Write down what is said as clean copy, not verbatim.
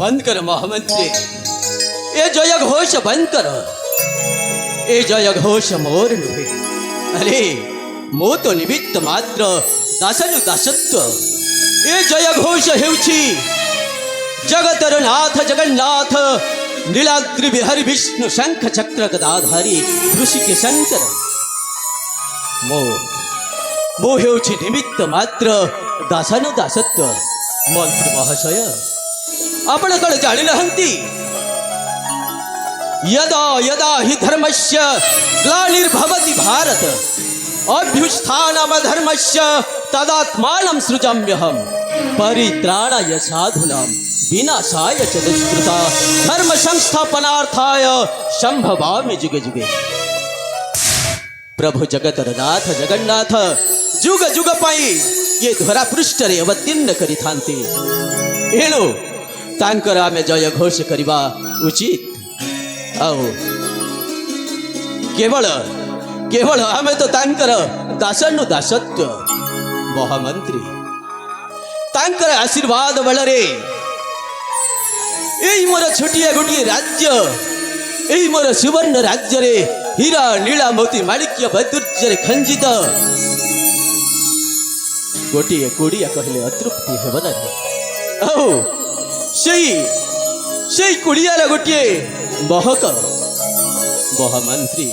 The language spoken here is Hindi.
बंद कर महामंत्री, ये जय घोष बंद कर। ये जय घोष मोर नुहे। अरे मो तो निमित्त मात्र दासनु दासत्व। ये जय घोष हेउछि जगतर नाथ जगन्नाथ नीलाद्रि बिहारी विष्णु शंख चक्र गदाधारी ऋषिके शंकर। मो हेउछि निमित्त मात्र दासनु दासत्व। मंत्री महाशय आपण कण जानि नहंती यदा यदा हि धर्मस्य ग्लानिर्भवति भारत अभ्युत्थानमधर्मस्य तदात्मानं सृजाम्यहम् परित्राणाय साधूनां विनाशाय च दुष्कृता धर्म संस्थापनार्थाय संभवामि जुगे जुगे। प्रभु जगतरनाथ जगन्नाथ जुग जुग पाई ये धरा पृष्ठ रे अवतीर्ण करि थांती। एणु तांकर आमे जय घोष करिबा उचित। आओ केवल केवल आमे तो तांकर दासनु दासत्व। महामंत्री तांकर आशीर्वाद बलरे एई मोर छोटिया गोटिए राज्य, एई मोर सुवर्ण राज्य रे हीरा नीला मोती माणिक्य वैदुर्य रे खंजित गोटिए कुड़िया कहले अतृप्ति हेब ना। आओ सेई कुड़ियार गोटिए महक। महामंत्री